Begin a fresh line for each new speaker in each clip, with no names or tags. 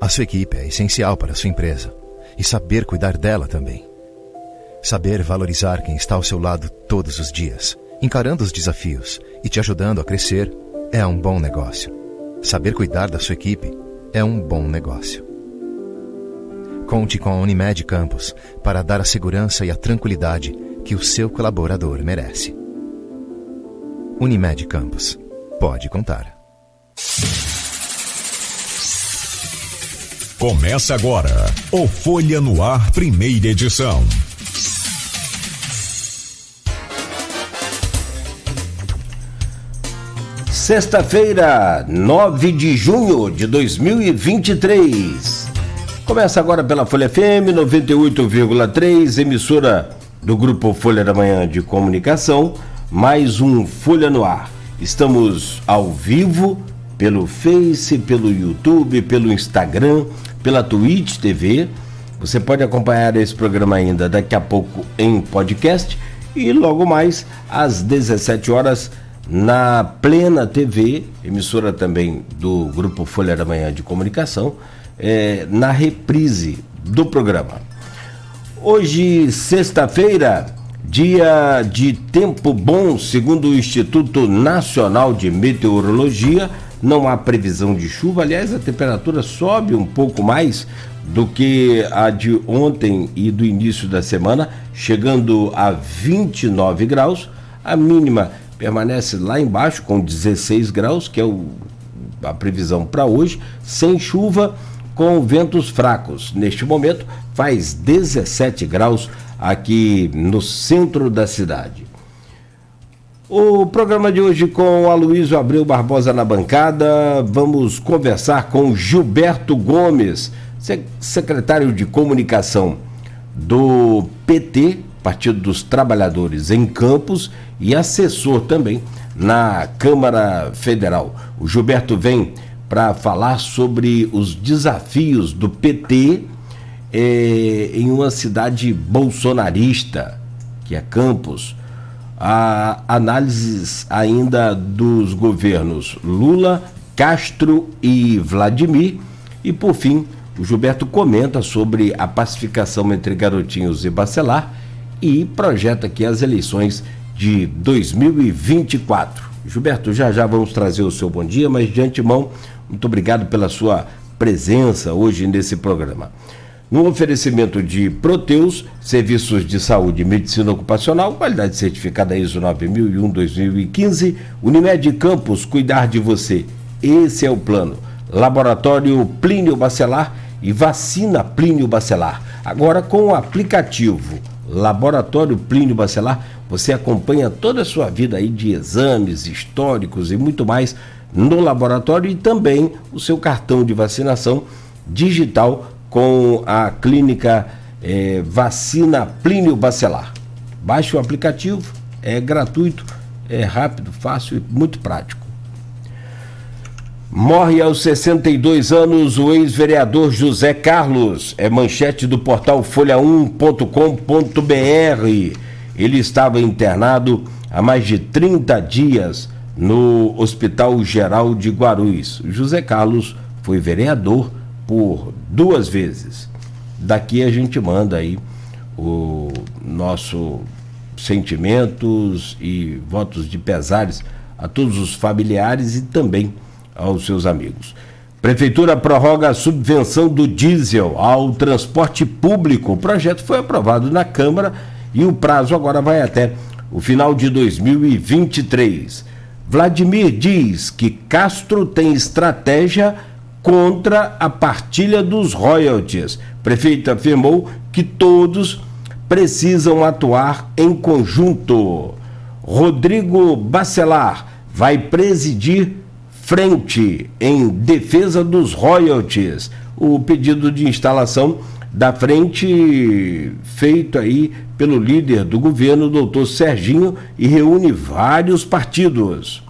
A sua equipe é essencial para a sua empresa e saber cuidar dela também. Saber valorizar quem está ao seu lado todos os dias, encarando os desafios e te ajudando a crescer, é um bom negócio. Saber cuidar da sua equipe é um bom negócio. Conte com a Unimed Campos para dar a segurança e a tranquilidade que o seu colaborador merece. Unimed Campos. Pode contar.
Começa agora o Folha no Ar, primeira edição.
Sexta-feira, 9 de junho de 2023. Começa agora pela Folha FM 98,3, emissora do Grupo Folha da Manhã de Comunicação, mais um Folha no Ar. Estamos ao vivo pelo Face, pelo YouTube, pelo Instagram, pela Twitch TV. Você pode acompanhar esse programa ainda daqui a pouco em podcast e logo mais às 17 horas na Plena TV, emissora também do Grupo Folha da Manhã de Comunicação, na reprise do programa. Hoje, sexta-feira, dia de tempo bom, segundo o Instituto Nacional de Meteorologia, não há previsão de chuva. Aliás, a temperatura sobe um pouco mais do que a de ontem e do início da semana, chegando a 29 graus, a mínima permanece lá embaixo com 16 graus, que é a previsão para hoje, sem chuva, com ventos fracos. Neste momento faz 17 graus aqui no centro da cidade. O programa de hoje com Aloysio Abreu Barbosa na bancada. Vamos conversar com Gilberto Gomes, secretário de Comunicação do PT, Partido dos Trabalhadores em Campos, e assessor também na Câmara Federal. O Gilberto vem para falar sobre os desafios do PT em uma cidade bolsonarista, que é Campos. A análises ainda dos governos Lula, Castro e Vladimir. E por fim, o Gilberto comenta sobre a pacificação entre Garotinhos e Bacelar e projeta aqui as eleições de 2024. Gilberto, já vamos trazer o seu bom dia, mas de antemão, muito obrigado pela sua presença hoje nesse programa. No oferecimento de Proteus, serviços de saúde e medicina ocupacional, qualidade certificada ISO 9001-2015, Unimed Campos, cuidar de você, esse é o plano. Laboratório Plínio Bacelar e vacina Plínio Bacelar. Agora com o aplicativo Laboratório Plínio Bacelar, você acompanha toda a sua vida aí de exames históricos e muito mais no laboratório, e também o seu cartão de vacinação digital com a clínica Vacina Plínio Bacelar. Baixe o aplicativo, é gratuito, é rápido, fácil e muito prático. Morre aos 62 anos o ex-vereador José Carlos, é manchete do portal folha1.com.br. Ele estava internado há mais de 30 dias no Hospital Geral de Guarulhos. José Carlos foi vereador por 2 vezes. Daqui a gente manda aí o nosso sentimentos e votos de pesares a todos os familiares e também aos seus amigos. Prefeitura prorroga a subvenção do diesel ao transporte público. O projeto foi aprovado na Câmara e o prazo agora vai até o final de 2023. Vladimir diz que Castro tem estratégia contra a partilha dos royalties. Prefeito afirmou que todos precisam atuar em conjunto. Rodrigo Bacelar vai presidir frente em defesa dos royalties. O pedido de instalação da frente feito aí pelo líder do governo, doutor Serginho, e reúne vários partidos.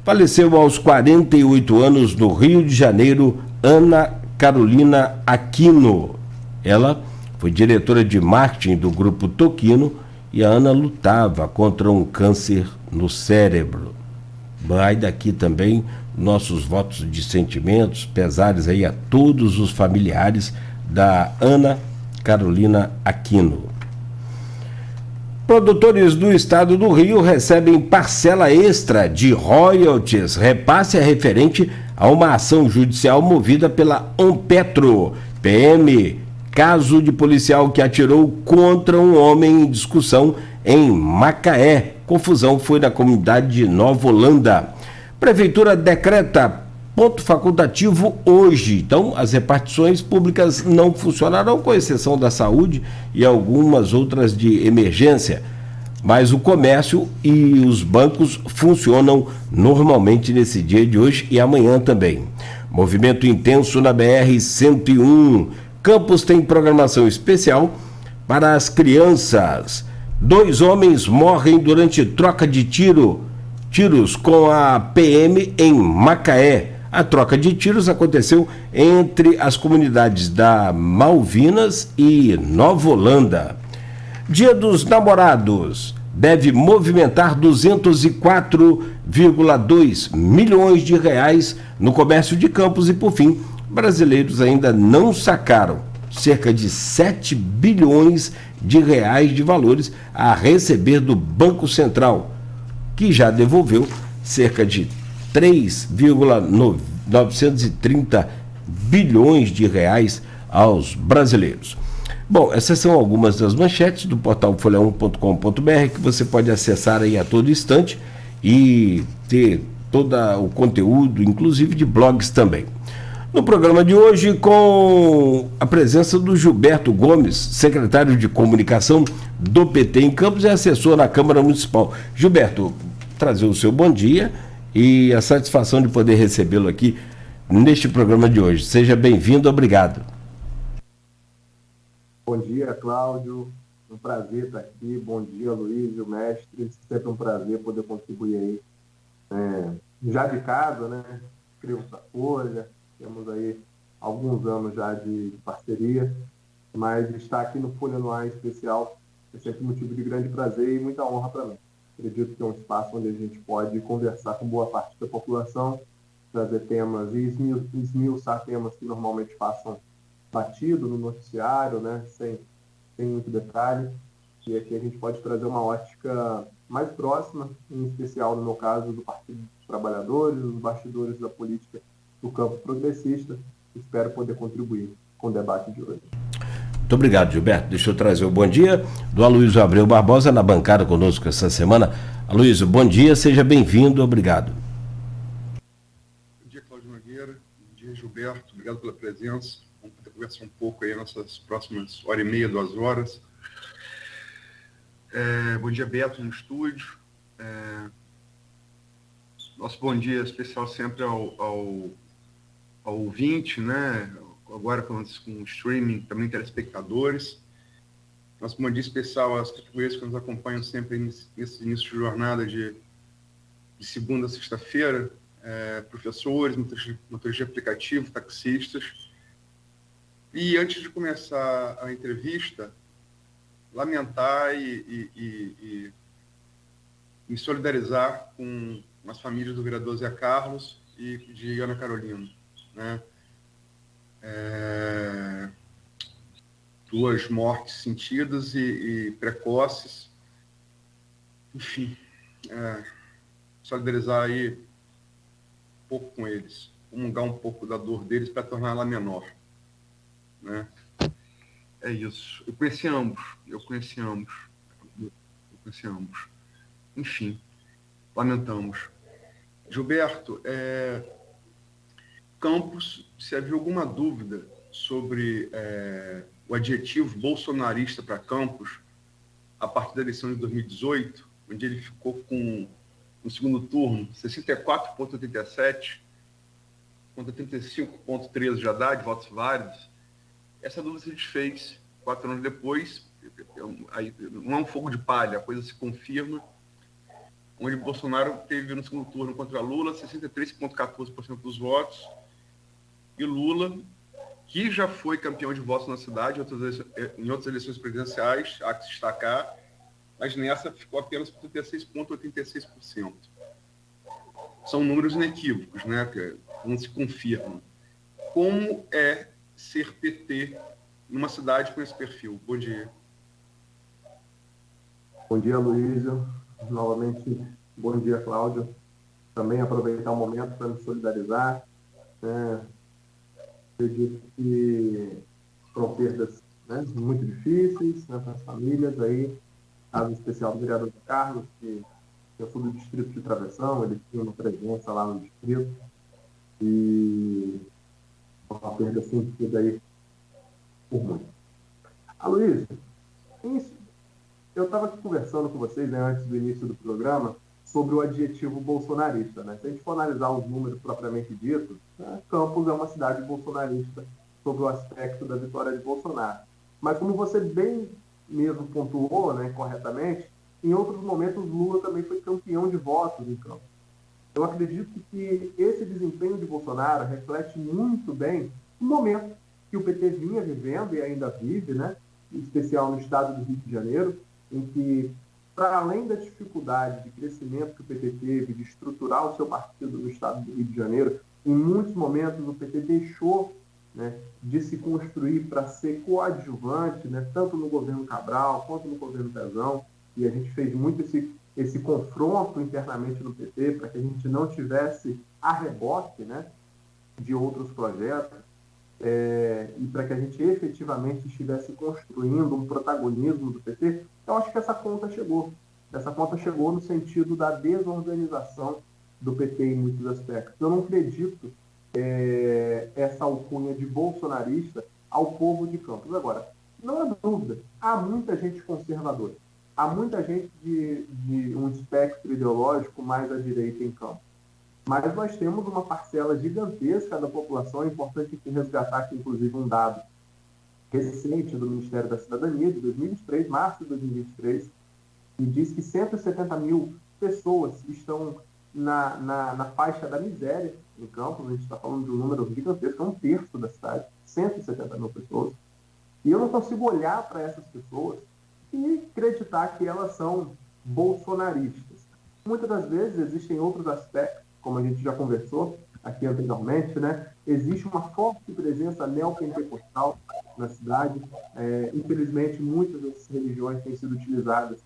Faleceu aos 48 anos no Rio de Janeiro Ana Carolina Aquino. Ela foi diretora de marketing do Grupo Tokino e a Ana lutava contra um câncer no cérebro. Vai daqui também nossos votos de sentimentos, pesares aí a todos os familiares da Ana Carolina Aquino. Produtores do estado do Rio recebem parcela extra de royalties. Repasse é referente a uma ação judicial movida pela Ampetro. PM, caso de policial que atirou contra um homem em discussão em Macaé. Confusão foi na comunidade de Nova Holanda. Prefeitura decreta ponto facultativo hoje. Então, as repartições públicas não funcionarão, com exceção da saúde e algumas outras de emergência. Mas o comércio e os bancos funcionam normalmente nesse dia de hoje e amanhã também. Movimento intenso na BR-101. Campos tem programação especial para as crianças. 2 homens morrem durante troca de tiros com a PM em Macaé. A troca de tiros aconteceu entre as comunidades da Malvinas e Nova Holanda. Dia dos Namorados deve movimentar 204,2 milhões de reais no comércio de Campos e, por fim, brasileiros ainda não sacaram cerca de 7 bilhões de reais de valores a receber do Banco Central, que já devolveu cerca de 3,930 bilhões de reais aos brasileiros. Bom, essas são algumas das manchetes do portal folha1.com.br que você pode acessar aí a todo instante e ter todo o conteúdo, inclusive de blogs também. No programa de hoje, com a presença do Gilberto Gomes, secretário de Comunicação do PT em Campos e assessor na Câmara Municipal. Gilberto, trazer o seu bom dia e a satisfação de poder recebê-lo aqui neste programa de hoje. Seja bem-vindo, obrigado.
Bom dia, Cláudio. Um prazer estar aqui. Bom dia, Luiz, o mestre. Sempre um prazer poder contribuir aí. Já de casa, né? Escrevo para a Folha. Temos aí alguns anos já de parceria, mas estar aqui no Folha no Ar em especial é sempre motivo de grande prazer e muita honra para mim. Acredito que é um espaço onde a gente pode conversar com boa parte da população, trazer temas e esmiuçar temas que normalmente passam batido no noticiário, né? Sem muito detalhe. E aqui a gente pode trazer uma ótica mais próxima, em especial no meu caso do Partido dos Trabalhadores, os bastidores da política do campo progressista. Espero poder contribuir com o debate de hoje.
Muito obrigado, Gilberto. Deixa eu trazer o bom dia do Aloysio Abreu Barbosa na bancada conosco essa semana. Aloysio, bom dia, seja bem-vindo, obrigado.
Bom dia, Cláudio Nogueira. Bom dia, Gilberto. Obrigado pela presença. Vamos poder conversar um pouco aí nessas próximas hora e meia, 2 horas. Bom dia, Beto, no estúdio. Nosso bom dia especial sempre ao ouvinte, né? Agora com o streaming, também telespectadores. Nosso bom dia especial às categorias que nos acompanham sempre nesse início de jornada de segunda a sexta-feira, professores, motoristas de aplicativo, taxistas. E antes de começar a entrevista, lamentar e me solidarizar com as famílias do vereador Zé Carlos e de Ana Carolina, né? 2 mortes sentidas e precoces. Enfim, solidarizar aí um pouco com eles, comungar um pouco da dor deles para torná-la menor, né? É isso. Eu conheci ambos. Enfim, lamentamos. Gilberto, Campos, se havia alguma dúvida sobre o adjetivo bolsonarista para Campos, a partir da eleição de 2018, onde ele ficou com, no segundo turno, 64,87 contra 35,13 de Haddad, votos válidos, essa dúvida se desfez 4 anos depois. Não é um fogo de palha, a coisa se confirma, onde Bolsonaro teve no segundo turno contra Lula 63,14% dos votos, e Lula, que já foi campeão de votos na cidade em outras eleições presidenciais, há que se destacar, mas nessa ficou apenas por 36,86%. são números inequívocos, né, que não se confirmam. Como é ser PT numa cidade com esse perfil? Bom dia.
Bom dia, Luísio. Novamente, bom dia, Cláudio. Também aproveitar o momento para me solidarizar. Acredito que foram perdas, né, muito difíceis, né, para as famílias. Aí, caso especial do vereador Carlos, que eu sou do distrito de Travessão, ele tinha uma presença lá no distrito. E uma perda sentida aí por muito. Aloysio, eu estava aqui conversando com vocês, né, antes do início do programa sobre o adjetivo bolsonarista. Né? Se a gente for analisar os números propriamente ditos, né, Campos é uma cidade bolsonarista sob o aspecto da vitória de Bolsonaro. Mas como você bem mesmo pontuou, né, corretamente, em outros momentos Lula também foi campeão de votos em Campos. Eu acredito que esse desempenho de Bolsonaro reflete muito bem o momento que o PT vinha vivendo e ainda vive, né? Em especial no estado do Rio de Janeiro, em que, para além da dificuldade de crescimento que o PT teve de estruturar o seu partido no estado do Rio de Janeiro, em muitos momentos o PT deixou, né, de se construir para ser coadjuvante, né, tanto no governo Cabral quanto no governo Pezão, e a gente fez muito esse confronto internamente no PT para que a gente não tivesse a reboque, né, de outros projetos, e para que a gente efetivamente estivesse construindo um protagonismo do PT. Eu acho que essa conta chegou. Essa conta chegou no sentido da desorganização do PT em muitos aspectos. Eu não acredito essa alcunha de bolsonarista ao povo de Campos. Agora, não há dúvida, há muita gente conservadora. Há muita gente de um espectro ideológico mais à direita em Campos. Mas nós temos uma parcela gigantesca da população. É importante resgatar aqui, inclusive, um dado recente do Ministério da Cidadania, de 2023, março de 2023, que diz que 170 mil pessoas estão na faixa da miséria em Campos. A gente está falando de um número gigantesco, é um terço da cidade, 170 mil pessoas. E eu não consigo olhar para essas pessoas e acreditar que elas são bolsonaristas. Muitas das vezes existem outros aspectos, como a gente já conversou aqui anteriormente, né? Existe uma forte presença neopentecostal na cidade. Infelizmente, muitas dessas religiões têm sido utilizadas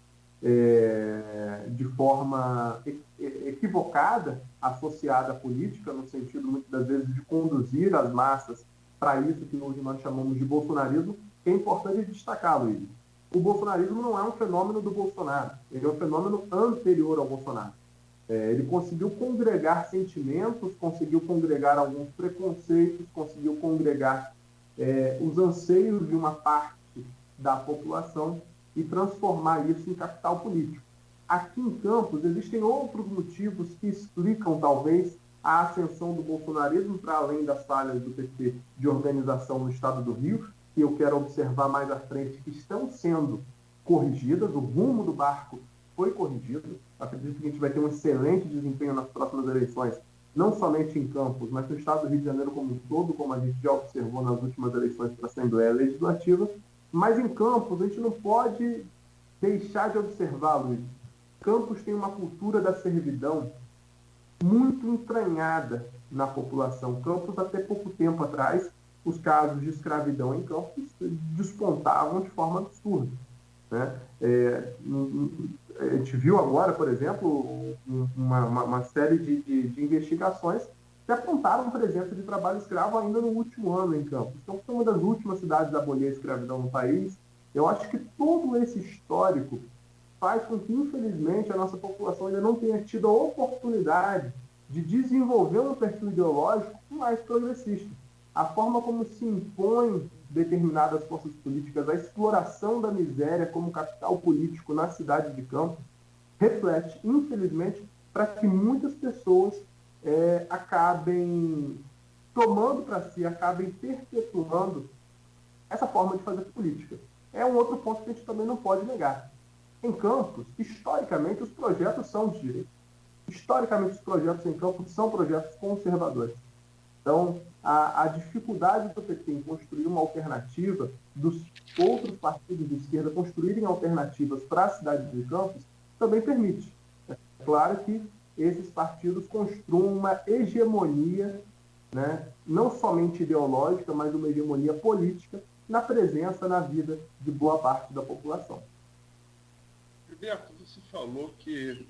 de forma equivocada, associada à política, no sentido, muitas das vezes, de conduzir as massas para isso que hoje nós chamamos de bolsonarismo, que é importante destacar, Luiz. O bolsonarismo não é um fenômeno do Bolsonaro, ele é um fenômeno anterior ao Bolsonaro. Ele conseguiu congregar sentimentos, conseguiu congregar alguns preconceitos, conseguiu congregar os anseios de uma parte da população e transformar isso em capital político. Aqui em Campos existem outros motivos que explicam, talvez, a ascensão do bolsonarismo, para além das falhas do PT de organização no estado do Rio, que eu quero observar mais à frente, que estão sendo corrigidas. O rumo do barco foi corrigido. Acredito que a gente vai ter um excelente desempenho nas próximas eleições, não somente em Campos, mas no estado do Rio de Janeiro como um todo, como a gente já observou nas últimas eleições para a Assembleia Legislativa. Mas em Campos, a gente não pode deixar de observar, Luiz. Campos tem uma cultura da servidão muito entranhada na população. Campos, até pouco tempo atrás, os casos de escravidão em Campos despontavam de forma absurda, né? A gente viu agora, por exemplo, uma série de investigações que apontaram presença de trabalho escravo ainda no último ano em Campos. Então, foi uma das últimas cidades a abolir a escravidão no país. Eu acho que todo esse histórico faz com que, infelizmente, a nossa população ainda não tenha tido a oportunidade de desenvolver um perfil ideológico mais progressista. A forma como se impõe determinadas forças políticas, a exploração da miséria como capital político na cidade de Campos, reflete, infelizmente, para que muitas pessoas acabem tomando para si, acabem perpetuando essa forma de fazer política. É um outro ponto que a gente também não pode negar. Em Campos, historicamente, os projetos são de direita. Historicamente, os projetos em Campos são projetos conservadores. Então, a dificuldade do PT em construir uma alternativa, dos outros partidos de esquerda construírem alternativas para a cidade de Campos, também permite. É claro que esses partidos construam uma hegemonia, né, não somente ideológica, mas uma hegemonia política na presença, na vida de boa parte da população.
Gilberto, você falou que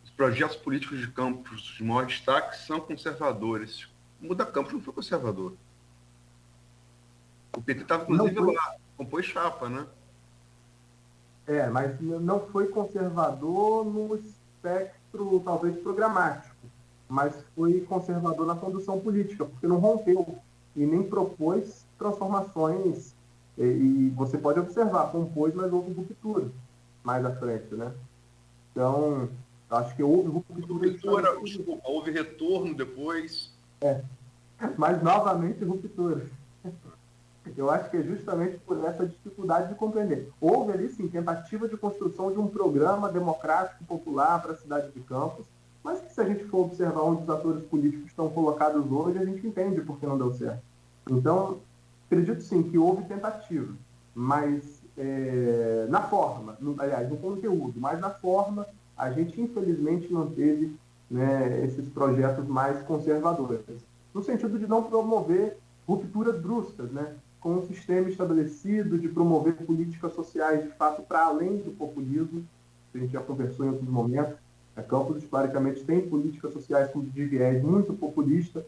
os projetos políticos de Campos de maior destaque são conservadores. O Muda Campos não foi conservador. O PT estava, inclusive, lá, compôs chapa, né?
Mas não foi conservador no espectro, talvez, programático, mas foi conservador na condução política, porque não rompeu e nem propôs transformações. E você pode observar, compôs, mas houve ruptura mais à frente, né? Então, acho que houve ruptura.
Desculpa, houve retorno depois.
Mas novamente ruptura. Eu acho que é justamente por essa dificuldade de compreender. Houve ali, sim, tentativa de construção de um programa democrático popular para a cidade de Campos, mas que, se a gente for observar onde os atores políticos estão colocados hoje, a gente entende por que não deu certo. Então, acredito sim que houve tentativa, mas na forma, aliás, no conteúdo, mas na forma, a gente infelizmente não teve, né, esses projetos mais conservadores, no sentido de não promover rupturas bruscas, né, com um sistema estabelecido, de promover políticas sociais de fato para além do populismo. A gente já conversou em outros momentos. Campos, historicamente, tem políticas sociais de viés muito populista,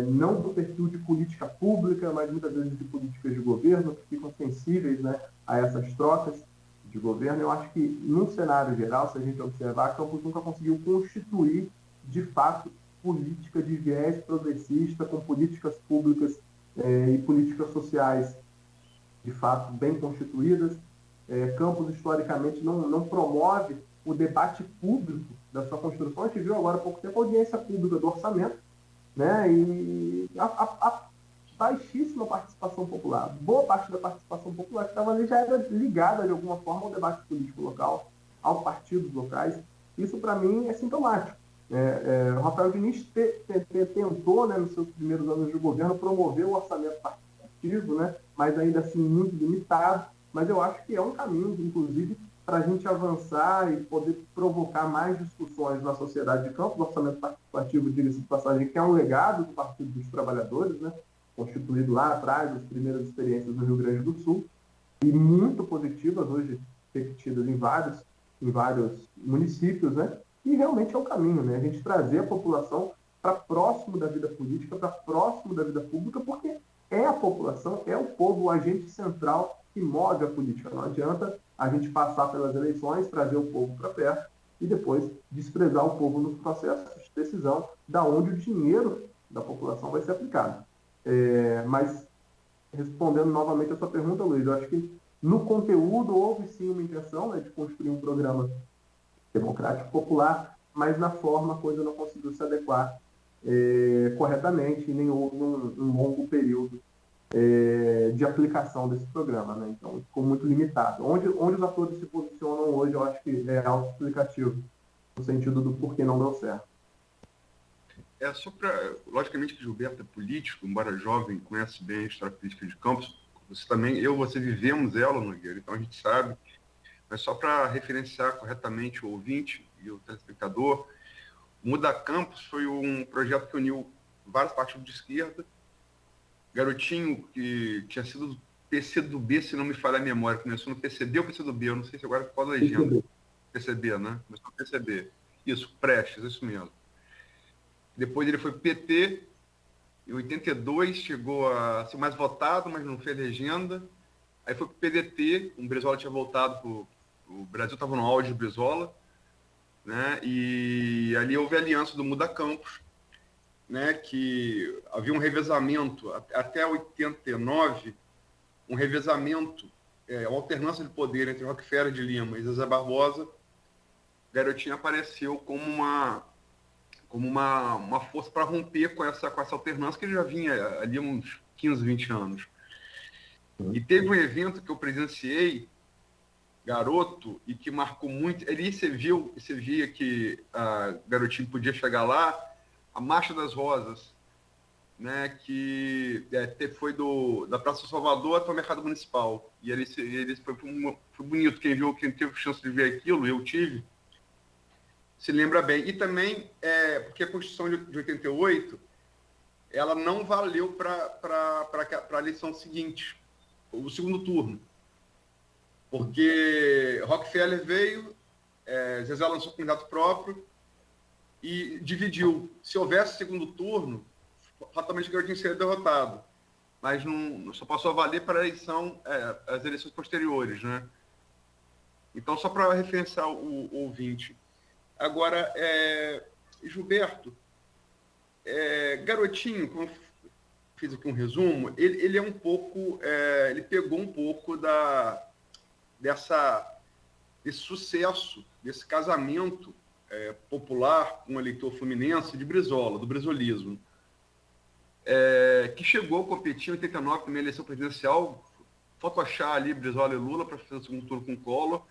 não do perfil de política pública, mas muitas vezes de políticas de governo, que ficam sensíveis, né, a essas trocas de governo. Eu acho que, num cenário geral, se a gente observar, Campos nunca conseguiu constituir, de fato, política de viés progressista, com políticas públicas e políticas sociais, de fato, bem constituídas. Campos, historicamente, não promove o debate público da sua construção. A gente viu agora há pouco tempo a audiência pública do orçamento, né, e a baixíssima participação popular. Boa parte da participação popular que estava ali já era ligada, de alguma forma, ao debate político local, aos partidos locais. Isso, para mim, é sintomático. O Rafael Diniz tentou, né, nos seus primeiros anos de governo, promover o orçamento participativo, né, mas ainda assim muito limitado. Mas eu acho que é um caminho, inclusive, para a gente avançar e poder provocar mais discussões na sociedade de Campos. O orçamento participativo, diga-se de passagem, que é um legado do Partido dos Trabalhadores, né, constituído lá atrás, as primeiras experiências no Rio Grande do Sul, e muito positivas, hoje repetidas em vários municípios, né? E realmente é um caminho, né? A gente trazer a população para próximo da vida política, para próximo da vida pública, porque é a população, é o povo, o agente central que move a política. Não adianta a gente passar pelas eleições, trazer o povo para perto e depois desprezar o povo nos processos de decisão, da onde o dinheiro da população vai ser aplicado. Mas, respondendo novamente a sua pergunta, Luiz, eu acho que no conteúdo houve sim uma intenção, né, de construir um programa democrático popular, mas na forma a coisa não conseguiu se adequar corretamente, e nem houve um longo período de aplicação desse programa, né? Então ficou muito limitado. Onde os atores se posicionam hoje, eu acho que é autoexplicativo, no sentido do porquê não deu certo.
Só para... Logicamente que Gilberto é político, embora jovem, conhece bem a história política de Campos. Você também, você vivemos ela, Nogueira, então a gente sabe. Mas só para referenciar corretamente o ouvinte e o telespectador, o Muda Campos foi um projeto que uniu vários partidos de esquerda. Garotinho, que tinha sido do PCdoB, se não me falha a memória, começou no PCB ou PCdoB, eu não sei se agora qual a legenda. PCB, né? Começou no PCB. Isso, Prestes, isso mesmo. Depois ele foi pro PT, em 82 chegou a ser mais votado, mas não fez legenda. Aí foi pro PDT, o Brizola tinha voltado o Brasil estava no auge do Brizola, né? E ali houve a aliança do Muda Campos, né? Que havia um revezamento, até 89, um revezamento, uma alternância de poder entre Rockefeller de Lima e Zezé Barbosa. Garotinho apareceu como uma força para romper com essa alternância que já vinha ali há uns 15, 20 anos. E teve um evento que eu presenciei, garoto, e que marcou muito. Ali você via que a Garotinho podia chegar lá, a Marcha das Rosas, né, que foi da Praça Salvador até o Mercado Municipal. E ele foi bonito. Quem teve chance de ver aquilo, eu tive. se lembra bem. E também, porque a Constituição de 88, ela não valeu para a eleição seguinte, o segundo turno. Porque Rockefeller veio, Zezé lançou candidato próprio e dividiu. Se houvesse segundo turno, fatalmente Garotinho seria derrotado. Mas não, só passou a valer para a eleição, as eleições posteriores, né? Então, só para referenciar o ouvinte. Agora, Gilberto, Garotinho, como eu fiz aqui um resumo, ele é um pouco, ele pegou um pouco desse sucesso, desse casamento popular com o eleitor fluminense de Brizola, do brizolismo, que chegou a competir em 89 na eleição presidencial, fotochar ali Brizola e Lula para fazer o segundo turno com Collor.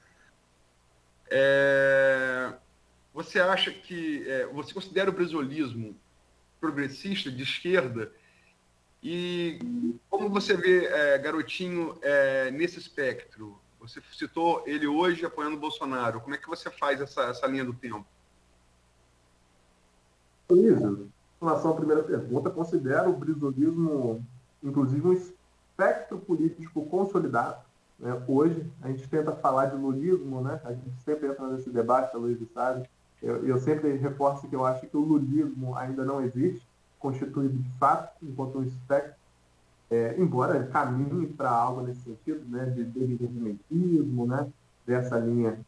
Você acha que você considera o brizolismo progressista, de esquerda? E como você vê Garotinho nesse espectro? Você citou ele hoje apoiando o Bolsonaro. Como é que você faz essa linha do tempo?
Em relação à primeira pergunta, considero o brizolismo, inclusive, um espectro político consolidado. Né? Hoje, a gente tenta falar de lulismo, né? A gente sempre entra nesse debate, a Luiz sabe. Eu sempre reforço que eu acho que o lulismo ainda não existe, constituído de fato, enquanto um espectro, embora caminhe para algo nesse sentido, né, de desenvolvimentismo, né, dessa linha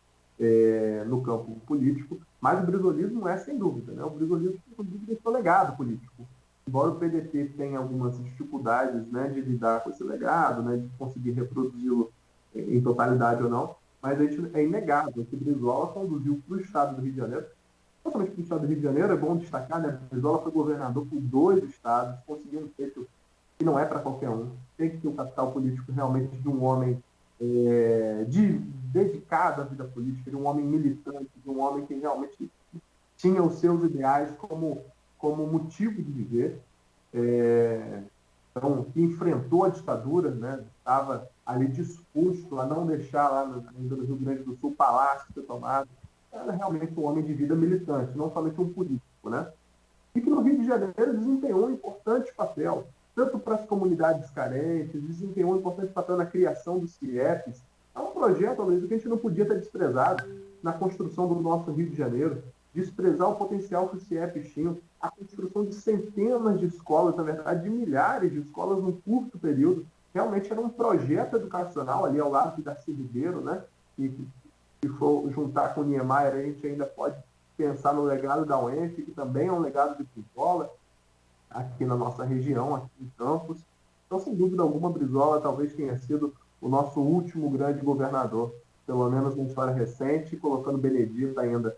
no campo político, mas o brizolismo sem dúvida, né, o brizolismo tem seu legado político. Embora o PDT tenha algumas dificuldades, né, de lidar com esse legado, né, de conseguir reproduzi-lo em totalidade ou não, mas é inegável que Brizola conduziu para o estado do Rio de Janeiro, não somente para o estado do Rio de Janeiro, é bom destacar, né, Brizola foi governador por 2 estados, conseguiu um feito que não é para qualquer um, tem que ter o capital político realmente de um homem dedicado à vida política, de um homem militante, de um homem que realmente tinha os seus ideais como motivo de viver, então, que enfrentou a ditadura, né, estava ali disposto a não deixar lá no Rio Grande do Sul palácio ser tomado, era realmente um homem de vida militante, não somente um político, né? E que no Rio de Janeiro desempenhou um importante papel, tanto para as comunidades carentes, desempenhou um importante papel na criação dos CIEPs. É um projeto, Luiz, que a gente não podia ter desprezado na construção do nosso Rio de Janeiro, desprezar o potencial que os CIEPs tinham, a construção de centenas de escolas, na verdade, de milhares de escolas num curto período. Realmente era um projeto educacional ali ao lado de Darcy Ribeiro, né? E se for juntar com o Niemeyer, a gente ainda pode pensar no legado da UENF, que também é um legado de Brizola, aqui na nossa região, aqui em Campos. Então, sem dúvida alguma, Brizola talvez tenha sido o nosso último grande governador, pelo menos na história recente, colocando Benedito ainda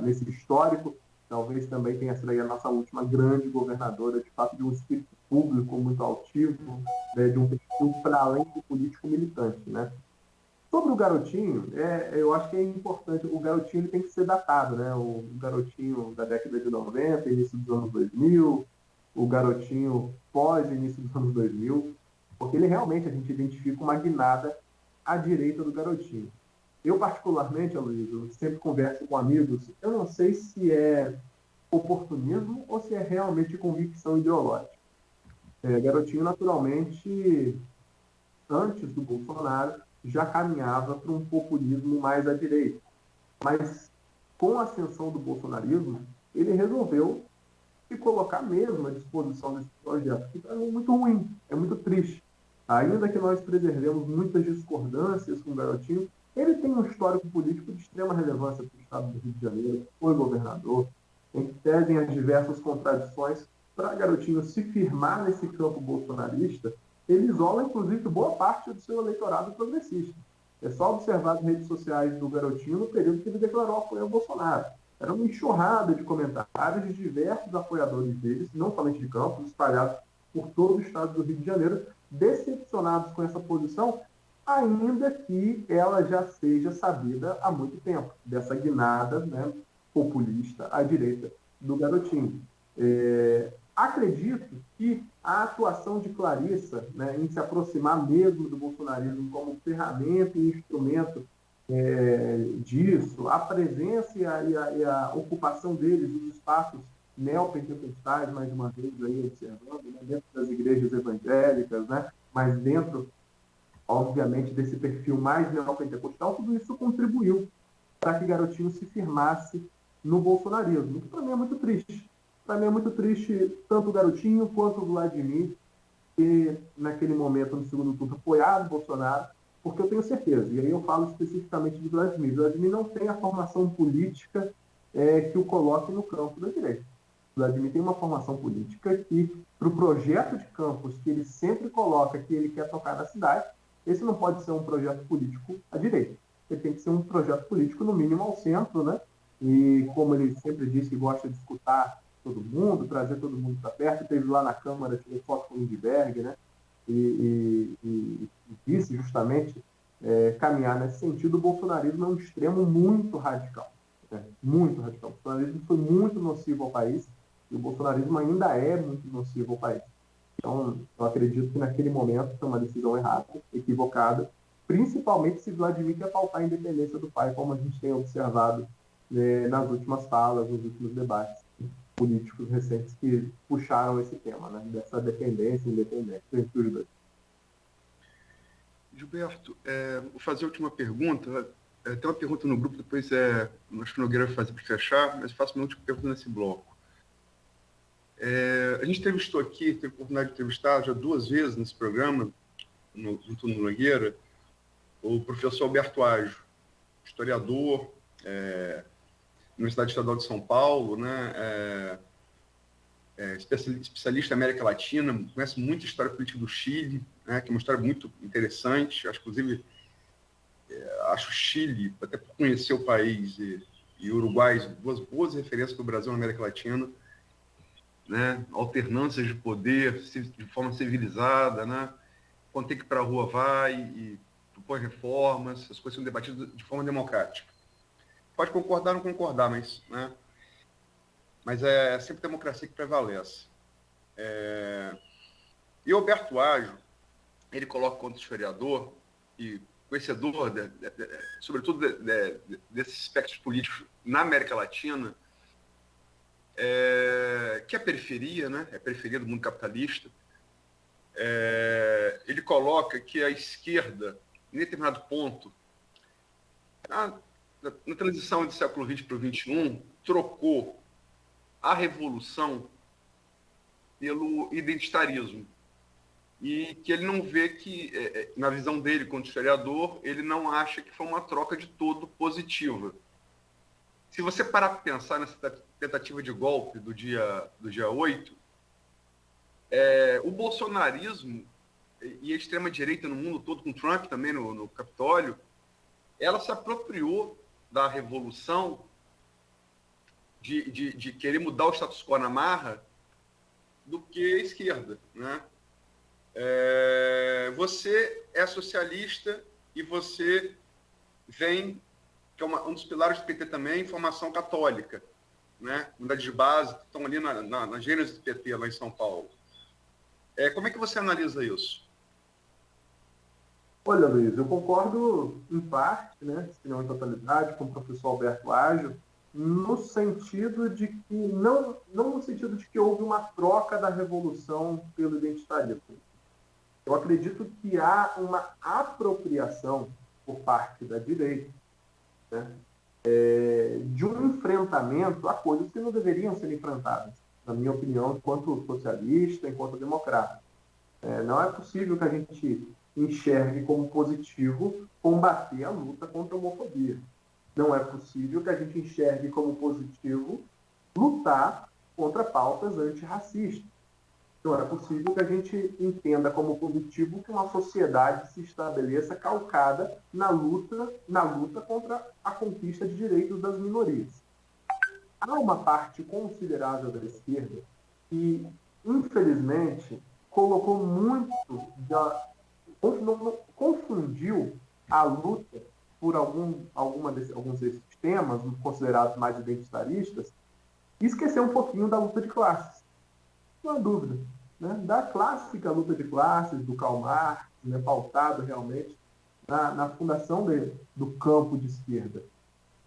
nesse histórico. Talvez também tenha sido aí a nossa última grande governadora, de fato, de um espírito público muito altivo, né, de um perfil para além do político militante, né? Sobre o Garotinho, eu acho que é importante, o Garotinho ele tem que ser datado, né? O Garotinho da década de 90, início dos anos 2000, o Garotinho pós-início dos anos 2000, porque ele realmente, a gente identifica uma guinada à direita do Garotinho. Eu, particularmente, Aloysio, sempre converso com amigos, eu não sei se é oportunismo ou se é realmente convicção ideológica. Garotinho, naturalmente, antes do Bolsonaro, já caminhava para um populismo mais à direita. Mas, com a ascensão do bolsonarismo, ele resolveu se colocar mesmo à disposição desse projeto, que é muito ruim, é muito triste. Ainda que nós preservemos muitas discordâncias com o Garotinho, ele tem um histórico político de extrema relevância para o estado do Rio de Janeiro, foi governador, em que pesem as diversas contradições. Para Garotinho se firmar nesse campo bolsonarista, ele isola, inclusive, boa parte do seu eleitorado progressista. É só observar as redes sociais do Garotinho no período que ele declarou apoio ao Bolsonaro. Era uma enxurrada de comentários de diversos apoiadores deles, não somente de Campos, espalhados por todo o estado do Rio de Janeiro, decepcionados com essa posição, ainda que ela já seja sabida há muito tempo, dessa guinada, né, populista à direita do Garotinho. Acredito que a atuação de Clarissa, né, em se aproximar mesmo do bolsonarismo como ferramenta e instrumento disso, a presença e a ocupação deles nos espaços neopentecostais, mais uma vez aí observando, né, dentro das igrejas evangélicas, né, mas dentro, obviamente, desse perfil mais neopentecostal, tudo isso contribuiu para que Garotinho se firmasse no bolsonarismo, que para mim é muito triste. Para mim é muito triste tanto o Garotinho quanto o Vladimir, que naquele momento, no segundo turno, apoiaram o Bolsonaro, porque eu tenho certeza, e aí eu falo especificamente de Vladimir. Vladimir não tem a formação política que o coloque no campo da direita. Vladimir tem uma formação política que, para o projeto de campus que ele sempre coloca que ele quer tocar na cidade, esse não pode ser um projeto político à direita. Ele tem que ser um projeto político, no mínimo, ao centro, né? E como ele sempre diz que gosta de escutar todo mundo, trazer todo mundo para perto, teve lá na Câmara, tirou foto com o Lindbergh, né? E disse justamente caminhar nesse sentido. O bolsonarismo é um extremo muito radical. Muito radical. O bolsonarismo foi muito nocivo ao país e o bolsonarismo ainda é muito nocivo ao país. Então, eu acredito que naquele momento foi uma decisão errada, equivocada, principalmente se Vladimir quer pautar a independência do pai, como a gente tem observado nas últimas falas, nos últimos debates políticos recentes que puxaram esse tema, né, dessa dependência e independência entre os dois.
Gilberto, vou fazer a última pergunta. Tem uma pergunta no grupo, depois acho que o Nogueira vai fazer para fechar, mas faço uma última pergunta nesse bloco. A gente entrevistou aqui, teve a oportunidade de entrevistar já 2 vezes nesse programa, junto no Nogueira, o professor Alberto Ajo, historiador, Universidade Estadual de São Paulo, né? Especialista em América Latina, conhece muito a história política do Chile, né? Que é uma história muito interessante. Acho, inclusive, acho o Chile, até por conhecer o país, e o Uruguai, 2 boas referências para o Brasil na América Latina, né? Alternâncias de poder de forma civilizada, né? Quando tem que ir para a rua, vai e propõe reformas, as coisas são debatidas de forma democrática. Pode concordar ou não concordar, mas é sempre a democracia que prevalece. E o Alberto Ajo, ele coloca contra o historiador e conhecedor, sobretudo desses aspectos políticos na América Latina, que é a periferia, né? É a periferia do mundo capitalista. Ele coloca que a esquerda, em determinado ponto, na transição do século XX para o XXI, trocou a revolução pelo identitarismo. E que ele não vê que, na visão dele, como historiador, ele não acha que foi uma troca de todo positiva. Se você parar para pensar nessa tentativa de golpe do dia 8, o bolsonarismo e a extrema-direita no mundo todo, com Trump também no Capitólio, ela se apropriou da revolução de querer mudar o status quo na marra do que a esquerda, né? Você é socialista e você vem, que é um dos pilares do PT também, formação católica, né? Unidade de base, que estão ali na gênese do PT, lá em São Paulo. Como é que você analisa isso?
Olha, Luiz, eu concordo em parte, né, se não em totalidade, com o professor Alberto Ajo, no sentido de que, não no sentido de que houve uma troca da revolução pelo identitarismo. Eu acredito que há uma apropriação por parte da direita, né, de um enfrentamento a coisas que não deveriam ser enfrentadas, na minha opinião, enquanto socialista, enquanto democrata. Não é possível que a gente enxergue como positivo combater a luta contra a homofobia. Não é possível que a gente enxergue como positivo lutar contra pautas antirracistas. Não é possível que a gente entenda como positivo que uma sociedade se estabeleça calcada na luta contra a conquista de direitos das minorias. Há uma parte considerável da esquerda que, infelizmente, colocou muito confundiu a luta por alguns desses temas considerados mais identitaristas e esqueceu um pouquinho da luta de classes. Não há dúvida, né? Da clássica luta de classes, do Karl Marx, né, pautado realmente na fundação do campo de esquerda.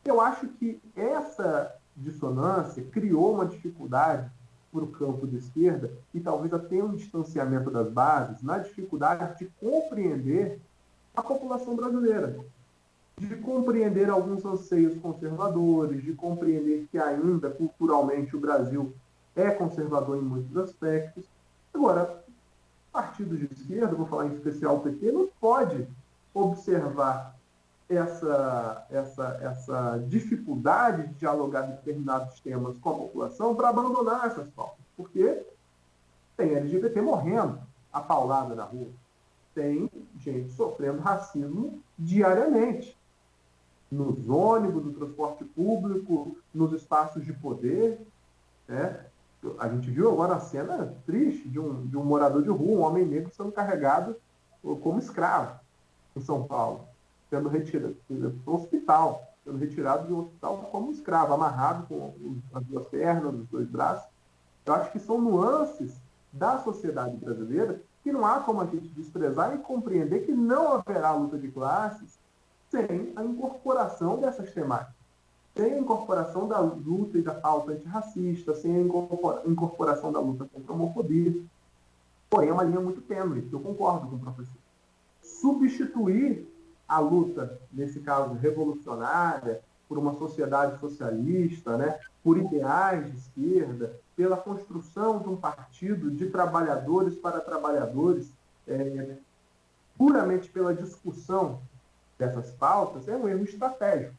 Eu acho que essa dissonância criou uma dificuldade para o campo de esquerda e talvez até um distanciamento das bases na dificuldade de compreender a população brasileira, de compreender alguns anseios conservadores, de compreender que ainda, culturalmente, o Brasil é conservador em muitos aspectos. Agora, partidos de esquerda, vou falar em especial o PT, não pode observar essa dificuldade de dialogar determinados temas com a população para abandonar essas pautas, porque tem LGBT morrendo a paulada na rua, tem gente sofrendo racismo diariamente, nos ônibus, no transporte público, nos espaços de poder, né? A gente viu agora a cena triste de um morador de rua, um homem negro sendo carregado como escravo em São Paulo, sendo retirado do hospital, sendo retirado de um hospital como escravo, amarrado com as duas pernas, os dois braços. Eu acho que são nuances da sociedade brasileira que não há como a gente desprezar e compreender que não haverá luta de classes sem a incorporação dessas temáticas, sem a incorporação da luta e da pauta antirracista, sem a incorporação da luta contra a homofobia. Porém, é uma linha muito tênue, eu concordo com o professor. Substituir a luta, nesse caso revolucionária, por uma sociedade socialista, né, por ideais de esquerda, pela construção de um partido de trabalhadores para trabalhadores, puramente pela discussão dessas pautas, é um erro estratégico.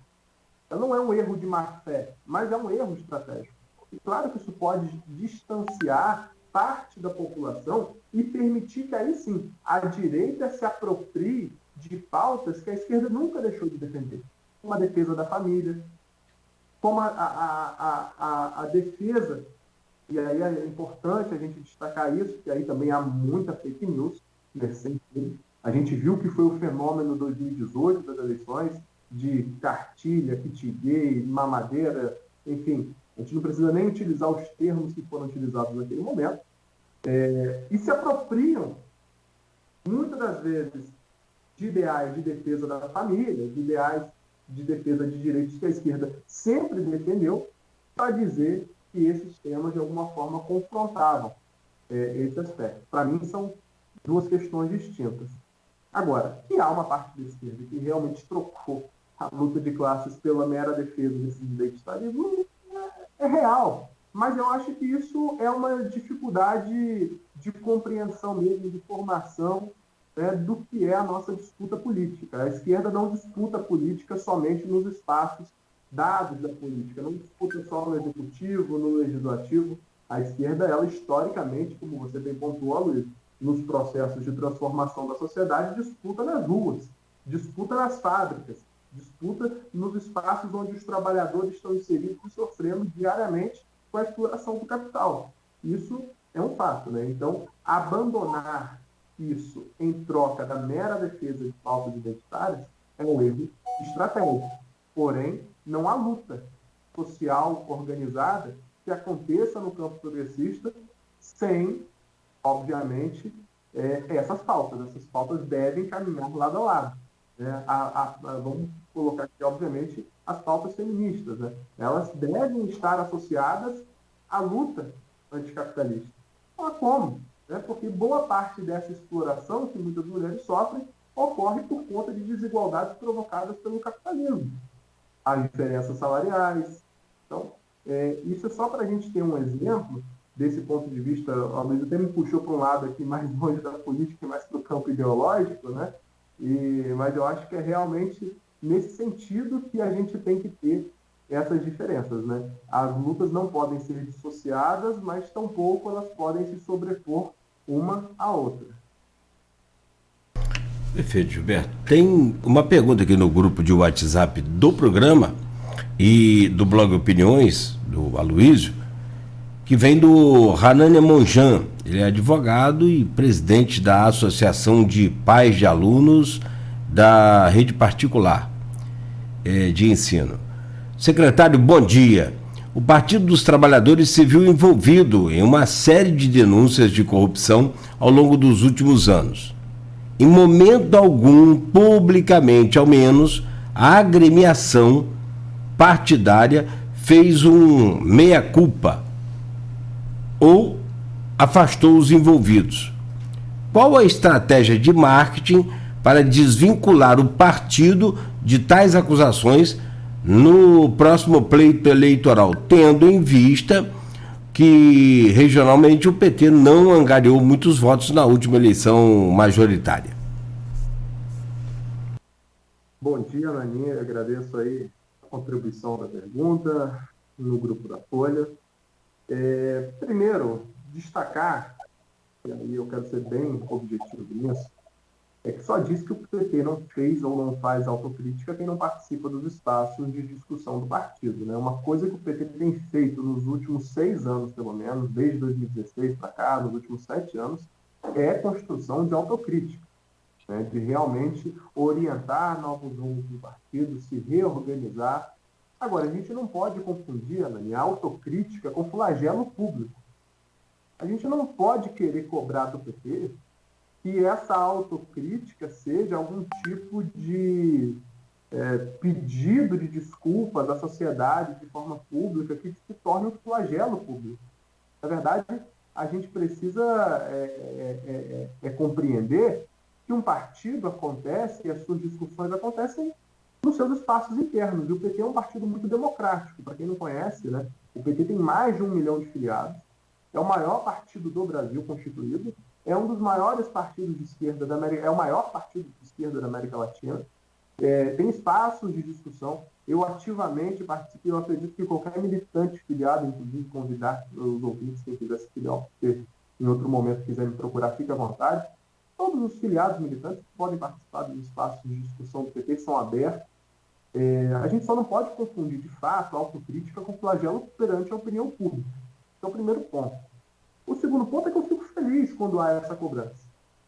Não é um erro de má-fé, mas é um erro estratégico. E claro que isso pode distanciar parte da população e permitir que aí sim a direita se aproprie de pautas que a esquerda nunca deixou de defender, como a defesa da família, como a defesa, e aí é importante a gente destacar isso, porque aí também há muita fake news nesse sentido. A gente viu que foi o fenômeno 2018 das eleições, de cartilha, kit gay, mamadeira, enfim, a gente não precisa nem utilizar os termos que foram utilizados naquele momento, e se apropriam, muitas das vezes, de ideais de defesa da família, de ideais de defesa de direitos que a esquerda sempre defendeu, para dizer que esses temas, de alguma forma, confrontavam esse aspecto. Para mim, são duas questões distintas. Agora, que há uma parte da esquerda que realmente trocou a luta de classes pela mera defesa desses identitarismos, é real. Mas eu acho que isso é uma dificuldade de compreensão mesmo, de formação, do que é a nossa disputa política. A esquerda não disputa política somente nos espaços dados da política, não disputa só no executivo, no legislativo. A esquerda, ela historicamente, como você bem pontuou, Luiz, nos processos de transformação da sociedade, disputa nas ruas, disputa nas fábricas, disputa nos espaços onde os trabalhadores estão inseridos e sofrendo diariamente com a exploração do capital. Isso é um fato, né? Então, abandonar isso em troca da mera defesa de pautas identitárias é um erro estratégico. Porém, não há luta social organizada que aconteça no campo progressista sem, obviamente, essas pautas. Essas pautas devem caminhar lado a lado. Vamos colocar aqui, obviamente, as pautas feministas. Né? Elas devem estar associadas à luta anticapitalista. Não há como, né? Porque boa parte dessa exploração que muitas mulheres sofrem ocorre por conta de desigualdades provocadas pelo capitalismo. As diferenças salariais. Então, isso é só para a gente ter um exemplo desse ponto de vista. Ao mesmo tempo me puxou para um lado aqui mais longe da política e mais para o campo ideológico, né? Mas eu acho que é realmente nesse sentido que a gente tem que ter essas diferenças, né? As lutas não podem ser dissociadas, mas tampouco elas podem se sobrepor uma à outra.
Perfeito, Gilberto. Tem uma pergunta aqui no grupo de WhatsApp do programa e do blog Opiniões, do Aloysio, que vem do Hanania Monjan. Ele é advogado e presidente da Associação de Pais de Alunos da Rede Particular de Ensino. Secretário, bom dia. O Partido dos Trabalhadores se viu envolvido em uma série de denúncias de corrupção ao longo dos últimos anos. em momento algum, publicamente ao menos, a agremiação partidária fez um meia-culpa ou afastou os envolvidos. Qual a estratégia de marketing para desvincular o partido de tais acusações no próximo pleito eleitoral, tendo em vista que regionalmente o PT não angariou muitos votos na última eleição majoritária?
Bom dia, Naninha. Agradeço aí a contribuição da pergunta no grupo da Folha. Primeiro, destacar, e aí eu quero ser bem objetivo nisso, é que só diz que o PT não fez ou não faz autocrítica quem não participa dos espaços de discussão do partido, né? Uma coisa que o PT tem feito nos últimos 6 anos, pelo menos, desde 2016 para cá, nos últimos 7 anos, é a construção de autocrítica, né? De realmente orientar novos rumos do partido, se reorganizar. Agora, a gente não pode confundir, Anani, a autocrítica com flagelo público. A gente não pode querer cobrar do PT que essa autocrítica seja algum tipo de pedido de desculpas à sociedade de forma pública que se torne um flagelo público. Na verdade, a gente precisa compreender que um partido acontece e as suas discussões acontecem nos seus espaços internos. E o PT é um partido muito democrático. Para quem não conhece, né, o PT tem mais de 1 milhão de filiados, é o maior partido do Brasil constituído, é um dos maiores partidos de esquerda da América, é o maior partido de esquerda da América Latina, tem espaços de discussão. Eu ativamente participei, eu acredito que qualquer militante filiado, inclusive convidar os ouvintes, quem quiser se filiar, se em outro momento quiser me procurar, fique à vontade. Todos os filiados militantes podem participar dos espaços de discussão do PT, que são abertos. A gente só não pode confundir, de fato, a autocrítica com flagelo perante a opinião pública. Esse é o primeiro ponto. O segundo ponto é que eu fico feliz quando há essa cobrança.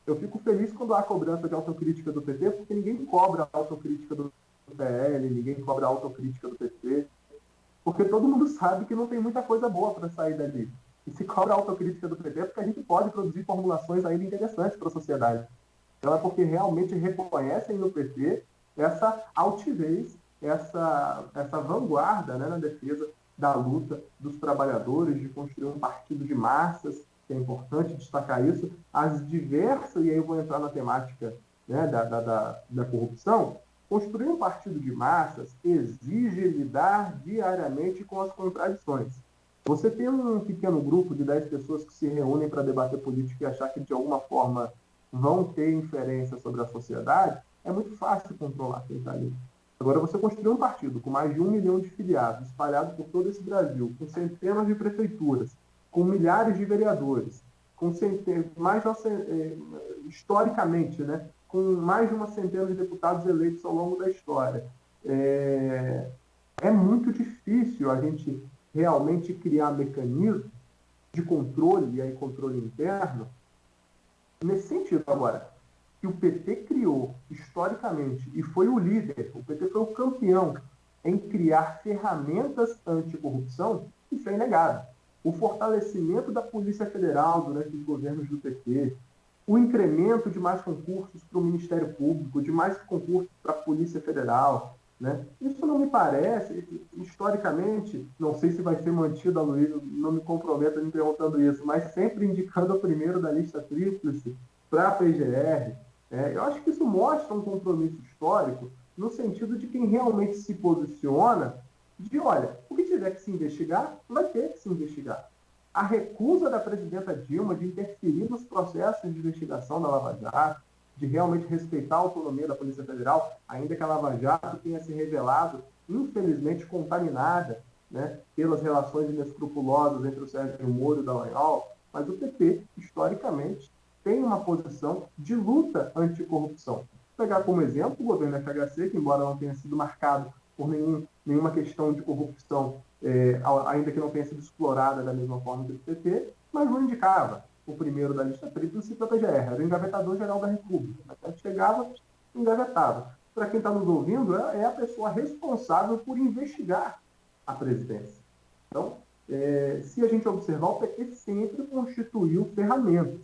Eu fico feliz quando há cobrança de autocrítica do PT, porque ninguém cobra a autocrítica do PL, ninguém cobra a autocrítica do PT, porque todo mundo sabe que não tem muita coisa boa para sair dali. E se cobra a autocrítica do PT é porque a gente pode produzir formulações ainda interessantes para a sociedade. Então é porque realmente reconhecem no PT essa altivez, essa vanguarda, né, na defesa da luta dos trabalhadores, de construir um partido de massas, que é importante destacar isso, as diversas, e aí eu vou entrar na temática, né, da corrupção. Construir um partido de massas exige lidar diariamente com as contradições. Você tem um pequeno grupo de 10 pessoas que se reúnem para debater política e achar que de alguma forma vão ter inferência sobre a sociedade, é muito fácil controlar quem está ali. Agora, você construir um partido com mais de 1 milhão de filiados, espalhado por todo esse Brasil, com centenas de prefeituras, com milhares de vereadores, com historicamente, né, com mais de uma centena de deputados eleitos ao longo da história. É muito difícil a gente realmente criar mecanismos de controle, e aí controle interno, nesse sentido. Agora, que o PT criou historicamente e foi o líder, o PT foi o campeão em criar ferramentas anticorrupção, isso é inegável. O fortalecimento da Polícia Federal durante os governos do PT, o incremento de mais concursos para o Ministério Público, de mais concursos para a Polícia Federal, né? Isso não me parece, historicamente, não sei se vai ser mantido, Aloysio, não me comprometo me perguntando isso, mas sempre indicando o primeiro da lista tríplice para a PGR. Eu acho que isso mostra um compromisso histórico no sentido de quem realmente se posiciona de, olha, o que tiver que se investigar, vai ter que se investigar. A recusa da presidenta Dilma de interferir nos processos de investigação da Lava Jato, de realmente respeitar a autonomia da Polícia Federal, ainda que a Lava Jato tenha se revelado, infelizmente, contaminada, né, pelas relações inescrupulosas entre o Sérgio Moro e o Dallagnol, mas o PT, historicamente, tem uma posição de luta anticorrupção. Vou pegar como exemplo o governo FHC, que embora não tenha sido marcado por nenhuma questão de corrupção, ainda que não tenha sido explorada da mesma forma que o PT, mas não indicava o primeiro da lista tríplice para a PGR, era o engavetador-geral da República. Até chegava, engavetava. Para quem está nos ouvindo, é a pessoa responsável por investigar a presidência. Então, se a gente observar, o PT sempre constituiu ferramentas.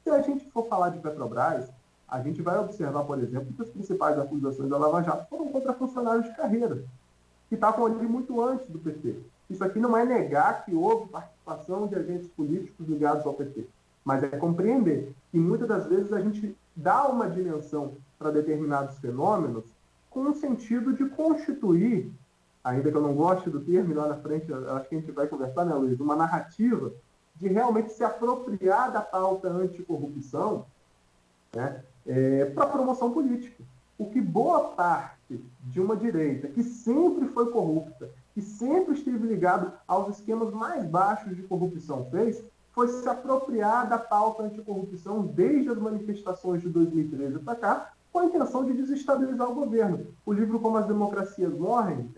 Se a gente for falar de Petrobras, A gente vai observar, por exemplo, que as principais acusações da Lava Jato foram contra funcionários de carreira, que estavam ali muito antes do PT. Isso aqui não é negar que houve participação de agentes políticos ligados ao PT, mas é compreender que muitas das vezes a gente dá uma dimensão para determinados fenômenos com o sentido de constituir, ainda que eu não goste do termo, lá na frente eu acho que a gente vai conversar, né, Luiz, uma narrativa de realmente se apropriar da pauta anticorrupção, né, para promoção política. O que boa parte de uma direita, que sempre foi corrupta, que sempre esteve ligado aos esquemas mais baixos de corrupção fez, foi se apropriar da pauta anticorrupção desde as manifestações de 2013 para cá, com a intenção de desestabilizar o governo. O livro Como as Democracias Morrem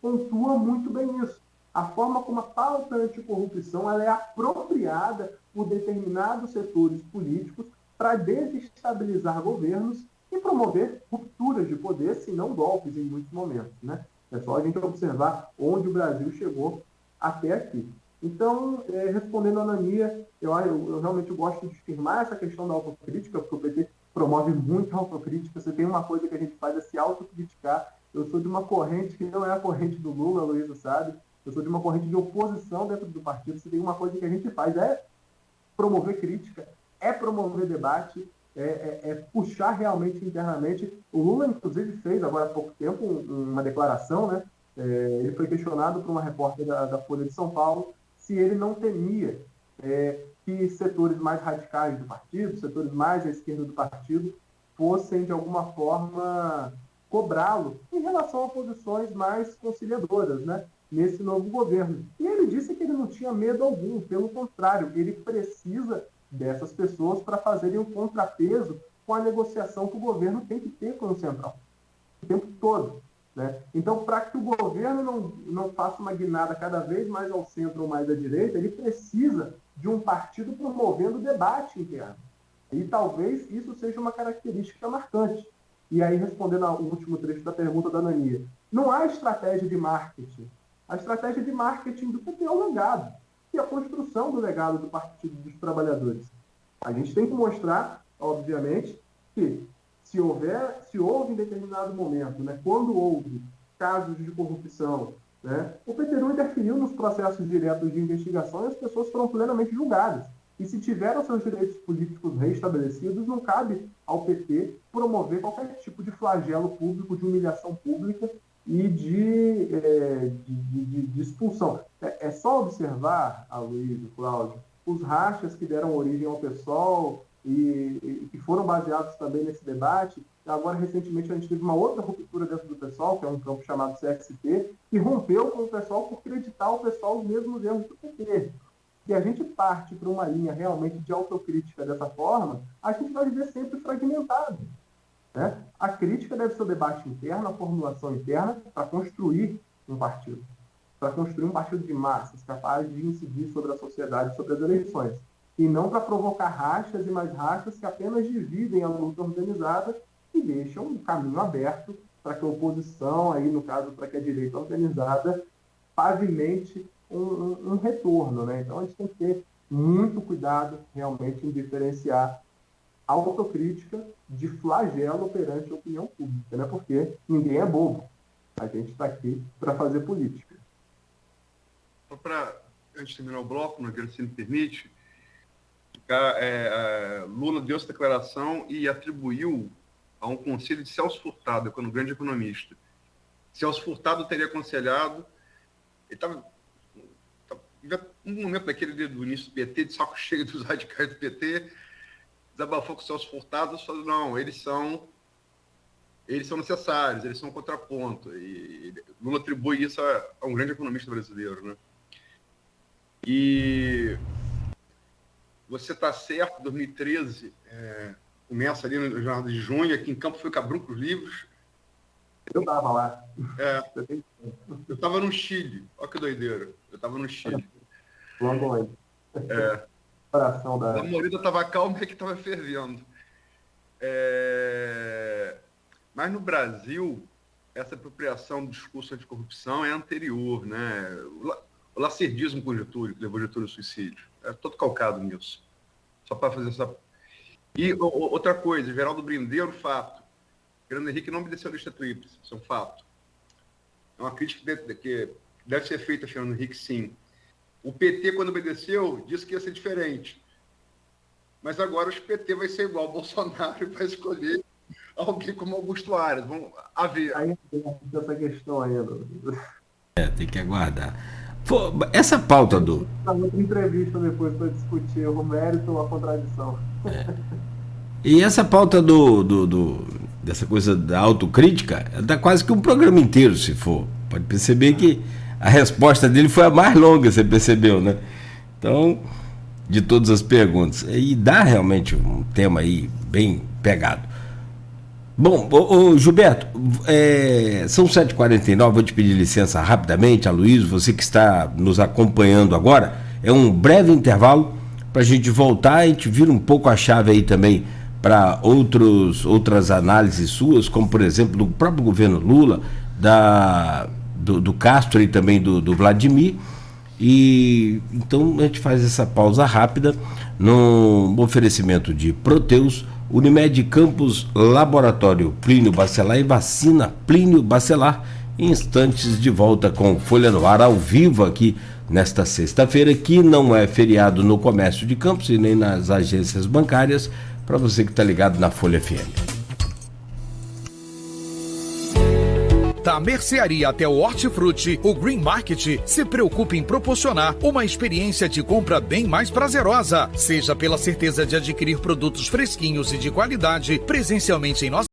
pontua muito bem isso. A forma como a pauta anticorrupção ela é apropriada por determinados setores políticos para desestabilizar governos e promover rupturas de poder, se não golpes em muitos momentos, né? É só a gente observar onde o Brasil chegou até aqui. Então, respondendo a Anania, eu realmente gosto de firmar essa questão da autocrítica, porque o PT promove muito a autocrítica. Você tem uma coisa que a gente faz é se autocriticar. Eu sou de uma corrente que não é a corrente do Lula, a Luísa sabe. Eu sou de uma corrente de oposição dentro do partido. Se tem uma coisa que a gente faz é promover crítica, é promover debate, puxar realmente internamente. O Lula, inclusive, fez agora há pouco tempo uma declaração, né? Ele foi questionado por uma repórter da Folha de São Paulo se ele não temia que setores mais radicais do partido, setores mais à esquerda do partido, fossem, de alguma forma, cobrá-lo em relação a posições mais conciliadoras, né, nesse novo governo. E ele disse que ele não tinha medo algum, pelo contrário, ele precisa dessas pessoas para fazerem um contrapeso com a negociação que o governo tem que ter com o Central, o tempo todo. Né? Então, para que o governo não faça uma guinada cada vez mais ao centro ou mais à direita, ele precisa de um partido promovendo o debate interno. E talvez isso seja uma característica marcante. E aí, respondendo ao último trecho da pergunta da Anania, não há estratégia de marketing. A estratégia de marketing do PT é o legado, e a construção do legado do Partido dos Trabalhadores. A gente tem que mostrar, obviamente, que se houve em determinado momento, né, quando houve casos de corrupção, né, o PT não interferiu nos processos diretos de investigação e as pessoas foram plenamente julgadas. E se tiveram seus direitos políticos restabelecidos, não cabe ao PT promover qualquer tipo de flagelo público, de humilhação pública e de expulsão. É só observar, Aloysio, Cláudio, os rachas que deram origem ao PSOL e que foram baseados também nesse debate. Agora, recentemente, a gente teve uma outra ruptura dentro do PSOL, que é um campo chamado CSP, que rompeu com o PSOL por acreditar ao PSOL os mesmos erros do PT. Se a gente parte para uma linha realmente de autocrítica dessa forma, a gente vai viver sempre fragmentado. Né? A crítica deve ser o debate interno, a formulação interna, para construir um partido. Para construir um partido de massas, capaz de incidir sobre a sociedade, sobre as eleições. E não para provocar rachas e mais rachas que apenas dividem a luta organizada e deixam um caminho aberto para que a oposição, aí no caso, para que a direita organizada pavimente um retorno. Né? Então a gente tem que ter muito cuidado realmente em diferenciar a autocrítica de flagelo perante a opinião pública, né? Porque ninguém é bobo. A gente está aqui para fazer política.
Antes de terminar o bloco, se me permite, Lula deu essa declaração e atribuiu a um conselho de Celso Furtado, um grande economista. Celso Furtado teria aconselhado, ele estava um momento daquele do início do PT, de saco cheio dos radicais do PT, desabafou com os Celso Furtado e falou, não, eles são necessários, eles são um contraponto. E Lula atribui isso a um grande economista brasileiro, né? E você está certo, 2013 começa ali no jornal de junho, aqui em Campo foi Cabrunco os Livros.
Eu estava lá.
Eu estava no Chile, olha que doideira, eu estava no Chile.
Logo antes.
A Morida estava calma e que estava fervendo. Mas no Brasil, essa apropriação do discurso anticorrupção é anterior, né? O lacerdismo com Getúlio, que levou Getúlio ao suicídio, é todo calcado nisso. Só para fazer essa... E outra coisa, Geraldo Brindeiro, fato. Fernando Henrique não obedeceu a lista tríplice, isso é um fato. É uma crítica que deve ser feita a Fernando Henrique, sim. O PT, quando obedeceu, disse que ia ser diferente. Mas agora o PT vai ser igual ao Bolsonaro e vai escolher alguém como Augusto Aras. Vamos ver.
Aí tem essa questão ainda.
Tem que aguardar. Essa pauta do...
Outra entrevista depois para discutir o mérito ou a contradição.
E essa pauta dessa coisa da autocrítica, dá quase que um programa inteiro, se for. Pode perceber que a resposta dele foi a mais longa, você percebeu, né? Então, de todas as perguntas. E dá realmente um tema aí bem pegado. Bom, Gilberto, são 7h49, vou te pedir licença rapidamente, Aloysio, você que está nos acompanhando agora, é um breve intervalo para a gente voltar, a gente vira um pouco a chave aí também para outras análises suas, como por exemplo do próprio governo Lula, do Castro e também do Vladimir, e então a gente faz essa pausa rápida no oferecimento de Proteus, Unimed Campos, Laboratório Plínio Bacelar e Vacina Plínio Bacelar. Em instantes de volta com Folha no Ar ao vivo aqui nesta sexta-feira, que não é feriado no comércio de Campos e nem nas agências bancárias, para você que está ligado na Folha FM.
Da mercearia até o hortifruti, o Green Market se preocupa em proporcionar uma experiência de compra bem mais prazerosa, seja pela certeza de adquirir produtos fresquinhos e de qualidade presencialmente em nossa